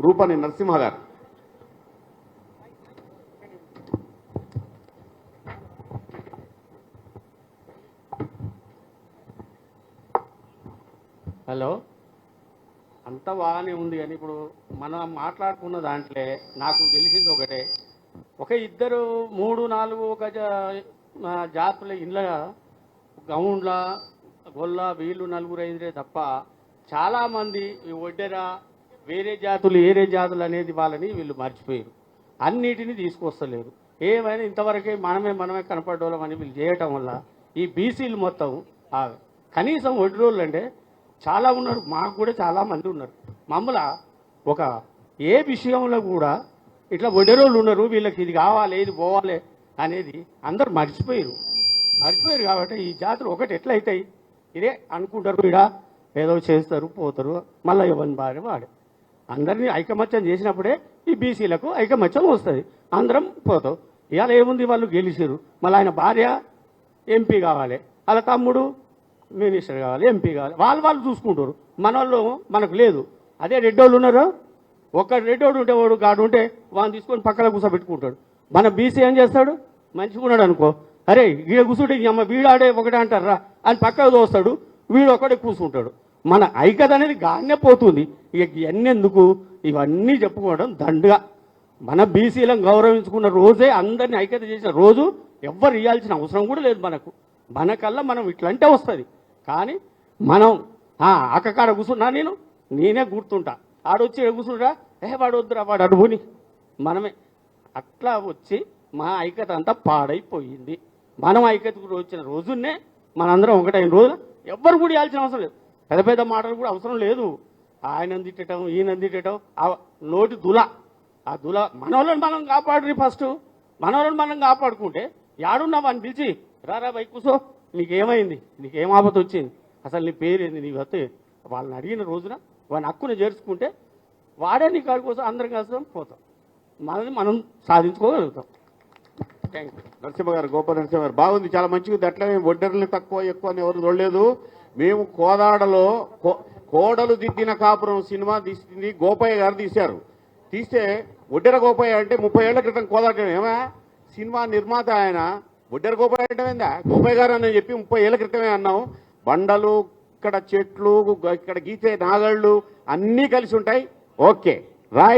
రూపని నరసింహ గారు. హలో, అంతా బాగానే ఉంది కానీ ఇప్పుడు మనం మాట్లాడుకున్న దాంట్లో నాకు తెలిసింది ఒకటే, ఒక ఇద్దరు 3-4 గజ జాతుల ఇళ్ళ గౌండ్ల గొల్ల వీళ్ళు 4-5 తప్ప చాలామంది ఒడ్డెర వేరే జాతులు అనేది వాళ్ళని వీళ్ళు మర్చిపోయారు. అన్నిటినీ తీసుకొస్తలేరు. ఏమైనా ఇంతవరకే మనమే కనపడోళ్ళం అని వీళ్ళు చేయటం వల్ల ఈ బీసీలు మొత్తం కనీసం ఒడ్డు రోజులు అంటే చాలా ఉన్నారు. మాకు కూడా చాలామంది ఉన్నారు. మమ్మల్ని ఒక ఏ విషయంలో కూడా ఇట్లా ఒడ్డెరోళ్ళు ఉన్నారు, వీళ్ళకి ఇది కావాలి ఇది పోవాలి అనేది అందరు మర్చిపోయారు కాబట్టి ఈ జాతులు ఒకటి ఎట్లయితాయి ఇదే అనుకుంటారు. ఈడ ఏదో చేస్తారు పోతారు, మళ్ళీ ఎవరిని బాగా వాడు అందరినీ ఐకమత్యం చేసినప్పుడే ఈ బీసీలకు ఐకమత్యం వస్తుంది. అందరం పోతాం. ఇవాళ ఏముంది, వాళ్ళు గెలిచారు, మళ్ళీ ఆయన భార్య ఎంపీ కావాలి, వాళ్ళ తమ్ముడు మినిస్టర్ కావాలి, ఎంపీ కావాలి, వాళ్ళు చూసుకుంటారు. మన వాళ్ళు మనకు లేదు. అదే రెడ్డోళ్ళు ఉన్నారు, ఒక రెడ్డోడు ఉంటే వాడు గాడు ఉంటే వాడిని తీసుకొని పక్కన కూర్చోబెట్టుకుంటాడు. మన బీసీ ఏం చేస్తాడు, మంచిగా ఉన్నాడు అనుకో, అరే వీడ కూర్చుంటే అమ్మ వీడాడే ఒకటే అంటారా అని పక్కకు దోస్తాడు, వీడు ఒకటే కూర్చుంటాడు. మన ఐక్యత అనేది గానే పోతుంది. ఇక ఇవన్నెందుకు, ఇవన్నీ చెప్పుకోవడం దండగా. మన బీసీలను గౌరవించుకున్న రోజే, అందరినీ ఐక్యత చేసిన రోజు ఎవ్వరు ఇవ్వాల్సిన అవసరం కూడా లేదు మనకు. మనకల్లా మనం ఇట్లంటే వస్తుంది. కానీ మనం అక్కకాడ కూర్చున్నా నేనే గుర్తుంటా, ఆడొచ్చి కూర్చుంటా, వాడు వద్దురా వాడు అడుగుని మనమే అట్లా వచ్చి మా ఐక్యత అంతా పాడైపోయింది. మనం ఐక్యతకు వచ్చిన రోజునే మనందరం ఒకటైన రోజున ఎవ్వరు కూడా ఇవ్వాల్సిన అవసరం లేదు. పెద్ద పెద్ద మాటలు కూడా అవసరం లేదు. ఆయన తిట్టడం ఈయన తిట్టడం నోటి దుల, ఆ దుల మనోళ్ళని మనం కాపాడుని. ఫస్ట్ మనోళ్ళని మనం కాపాడుకుంటే యాడున్నా వాడిని పిలిచి రారా బై కూసో, నీకేమైంది, నీకేం ఆపత వచ్చింది, అసలు నీ పేరేంది, నీ వస్తే వాళ్ళని అడిగిన రోజున వాడిని హక్కును చేర్చుకుంటే వాడే నీ కాడి కోసం అందరం కలిసి పోతాం, మనల్ని మనం సాధించుకోగలుగుతాం. Thank you. నరసింహ గారు, గోపాల నరసింహ గారు బాగుంది, చాలా మంచిగా. అట్లా ఒడ్డర్ని తక్కువ ఎక్కువ అని ఎవరు చూడలేదు. మేము కోదాడలో కోడలు దిద్దిన కాపురం సినిమా తీసింది గోపయ్య గారు తీశారు. తీస్తే ఒడ్డెర గోపయ్య అంటే 30 ఏళ్ల క్రితం కోదాడ ఏమా సినిమా నిర్మాత ఆయన. ఒడ్డెర గోపయ్య అంటే ఏందా గోపయ్య గారు అని చెప్పి 30 ఏళ్ల క్రితమే అన్నాం. బండలు, ఇక్కడ చెట్లు, ఇక్కడ గీసే నాగళ్ళు అన్నీ కలిసి ఉంటాయి. Okay right.